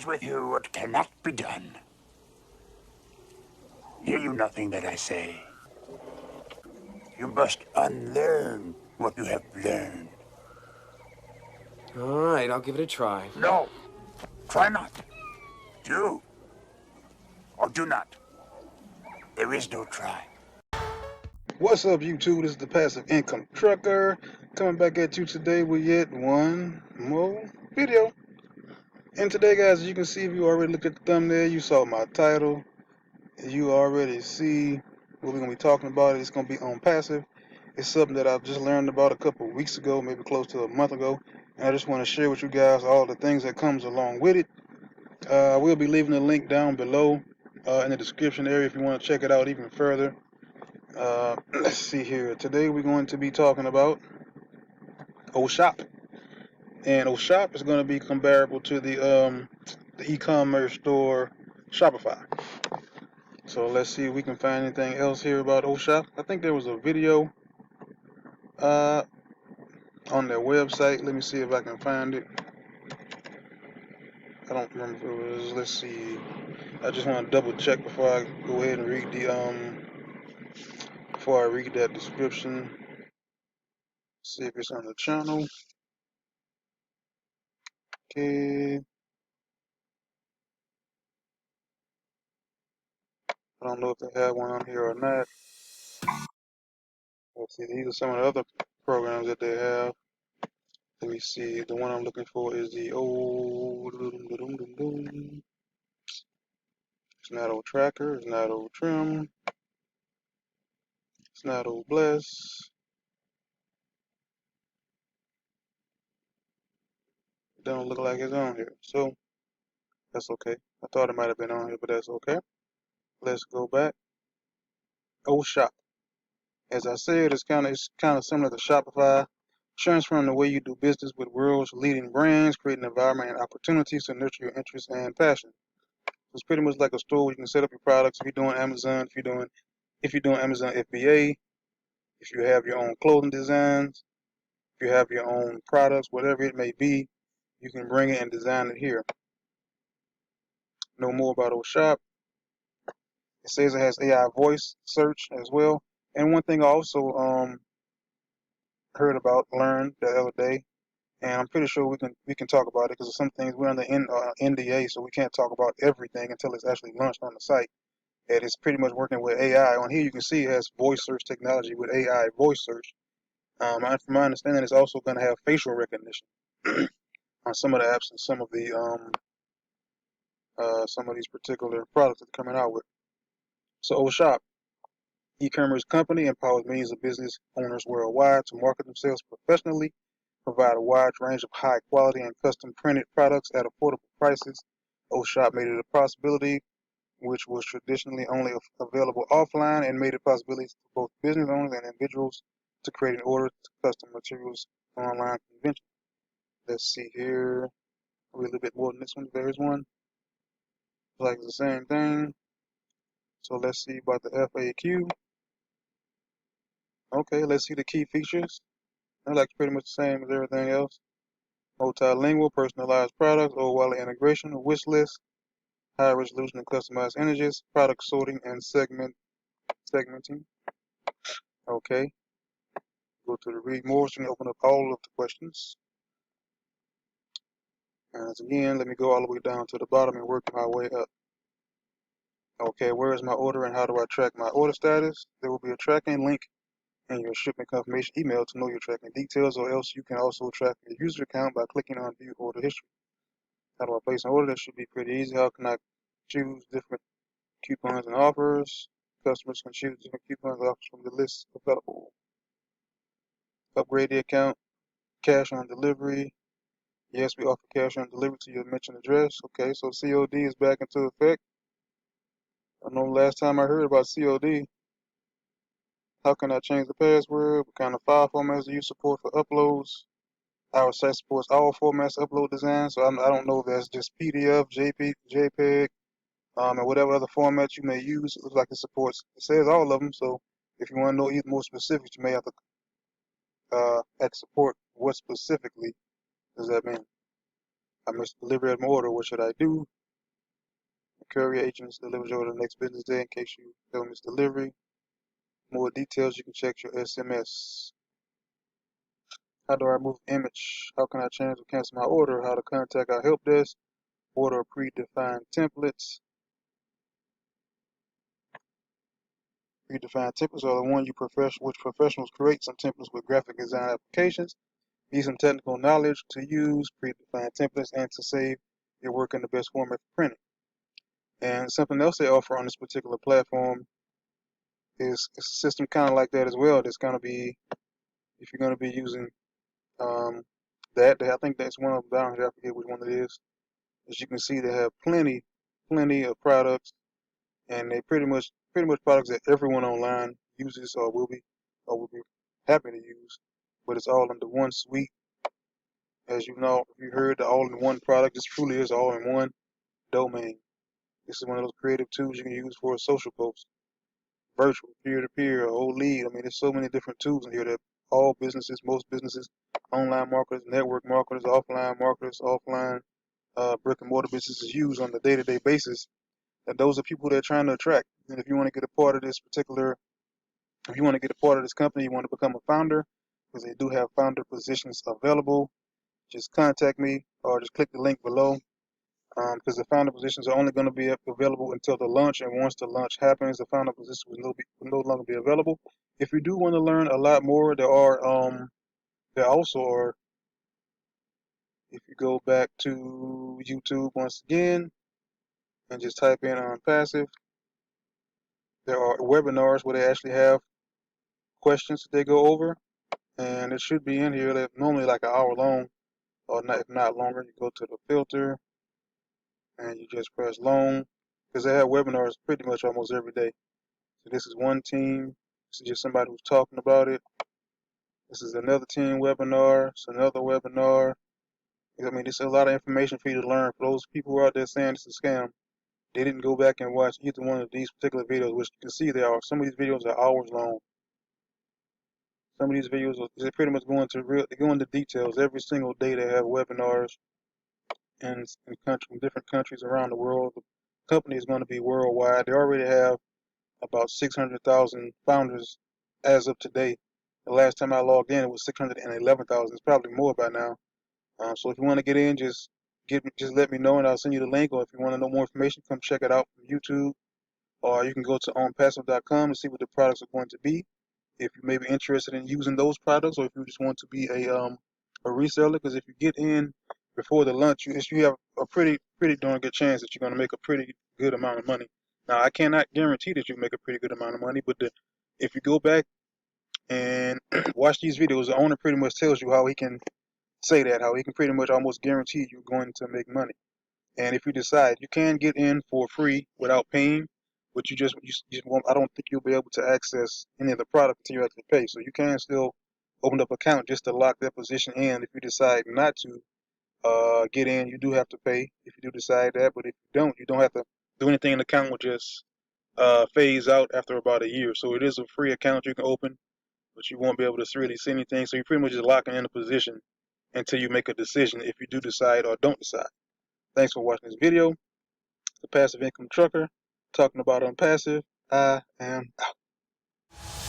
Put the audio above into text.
with you what cannot be done. Hear you nothing that I say. You must unlearn what you have learned. All right, I'll give it a try. No, try not. Do or do not. There is no try. What's up, YouTube? This is the Passive Income Trucker coming back at you today with yet one more video. And today, guys, as you can see, if you already looked at the thumbnail, you saw my title, you already see what we're going to be talking about. It's going to be Onpassive. It's something that I've just learned about a couple of weeks ago, maybe close to a month ago. And I just want to share with you guys all the things that comes along with it. I will be leaving a link down below in the description area if you want to check it out even further. Let's see here. Today we're going to be talking about Shop, and Shop is going to be comparable to the e-commerce store Shopify. So let's see if we can find anything else here about Shop. I think there was a video on their website. Let me see if I can find it. I don't remember if it was. Let's see. I just want to double check before I go ahead and read before I read that description. See if it's on the channel. Okay. I don't know if they have one on here or not. Let's see, these are some of the other programs that they have. Let me see. The one I'm looking for is the It's not old Tracker. It's not old Trim. It's not Obless. It don't look like it's on here. So that's okay. I thought it might have been on here, but that's okay. Let's go back. Shop. As I said, it's kind of similar to Shopify, transferring the way you do business with world's leading brands, creating an environment and opportunities to nurture your interests and passion. It's pretty much like a store where you can set up your products. If you're doing Amazon, if you're doing Amazon FBA, if you have your own clothing designs, if you have your own products, whatever it may be, you can bring it and design it here. Know more about Shop. It says it has AI voice search as well. And one thing I also learned the other day, and I'm pretty sure we can talk about it because some things we're under NDA, so we can't talk about everything until it's actually launched on the site. And it's pretty much working with AI. On here, you can see it has voice search technology with AI voice search. From my understanding, it's also going to have facial recognition on some of the apps and some of these particular products that they're coming out with. So, Shop, e-commerce company, empowers millions of business owners worldwide to market themselves professionally, provide a wide range of high quality and custom printed products at affordable prices. Shop made it a possibility, which was traditionally only available offline, and made it possibilities for both business owners and individuals to create an order to custom materials for online convention. Let's see here. A little bit more than this one. There is one. Like it's the same thing. So let's see about the FAQ. Okay, let's see the key features. They're like pretty much the same as everything else. Multilingual, personalized products, wallet integration, wish list, high resolution and customized images, product sorting and segmenting. Okay. Go to the read more, so you can open up all of the questions. And again, let me go all the way down to the bottom and work my way up. Okay, where is my order and how do I track my order status? There will be a tracking link in your shipment confirmation email to know your tracking details, or else you can also track your user account by clicking on view order history. How do I place an order? That should be pretty easy. How can I choose different coupons and offers? Customers can choose different coupons and offers from the list available. Upgrade the account. Cash on delivery. Yes, we offer cash on delivery to your mentioned address. Okay, so COD is back into effect. I know last time I heard about COD. How can I change the password? What kind of file formats do you support for uploads? Our site supports all formats upload design, so I don't know if that's just PDF, JPEG, and whatever other format you may use. It looks like it says all of them, so if you want to know even more specifics, you may have to ask support what specifically does that mean. I missed delivery of my order. What should I do? Courier agents delivers your order the next business day in case you don't miss delivery. More details, you can check your SMS. How do I remove image? How can I change or cancel my order? How to contact our help desk? Order predefined templates. Predefined templates are the one which professionals create. Some templates with graphic design applications. Need some technical knowledge to use predefined templates and to save your work in the best format for printing. And something else they offer on this particular platform is a system kind of like that as well. That's going to be, if you're going to be using I think that's one of them down here. I forget which one it is. As you can see, they have plenty of products, and they pretty much products that everyone online uses or will be happy to use. But it's all under one suite. As you know, if you heard the all-in-one product, this truly is all-in-one domain. This is one of those creative tools you can use for a social post, virtual, peer-to-peer, a whole lead. I mean, there's so many different tools in here that all businesses, most businesses, online marketers, network marketers, offline marketers, offline brick and mortar businesses use on a day-to-day basis. And those are people they're trying to attract. And if you want to get a part of this company, you want to become a founder, because they do have founder positions available, just contact me or just click the link below. Because the founder positions are only going to be available until the launch, and once the launch happens, the founder position will no longer be available. If you do want to learn a lot more, there also are. If you go back to YouTube once again and just type in Onpassive, there are webinars where they actually have questions that they go over, and it should be in here. They're normally like an hour long, or not, if not longer. You go to the filter and you just press long, because they have webinars pretty much almost every day. So this is one team. This is just somebody who's talking about it. This is another team webinar. It's another webinar. I mean, there's a lot of information for you to learn. For those people who are out there saying it's a scam, they didn't go back and watch either one of these particular videos, which you can see some of these videos are hours long. Some of these videos they're pretty much they go into details. Every single day they have webinars in different countries around the world. The company is going to be worldwide. They already have about 600,000 founders as of today. The last time I logged in, it was 611,000. It's probably more by now. So if you want to get in, just let me know, and I'll send you the link. Or if you want to know more information, come check it out from YouTube, or you can go to onpassive.com and see what the products are going to be. If you may be interested in using those products, or if you just want to be a reseller, because if you get in before the launch, you have a pretty darn good chance that you're going to make a pretty good amount of money. Now, I cannot guarantee that you make a pretty good amount of money, but if you go back and watch these videos, the owner pretty much tells you how he can say that, how he can pretty much almost guarantee you're going to make money. And if you decide, you can get in for free without paying, but you won't, I don't think you'll be able to access any of the product until you actually pay. So you can still open up an account just to lock that position in. If you decide not to get in, you do have to pay if you do decide that. But if you don't have to do anything. The account will just phase out after about a year. So it is a free account you can open, but you won't be able to really see anything. So you're pretty much just locking in a position until you make a decision if you do decide or don't decide. Thanks for watching this video. The Passive Income Trucker, talking about Onpassive. I am out.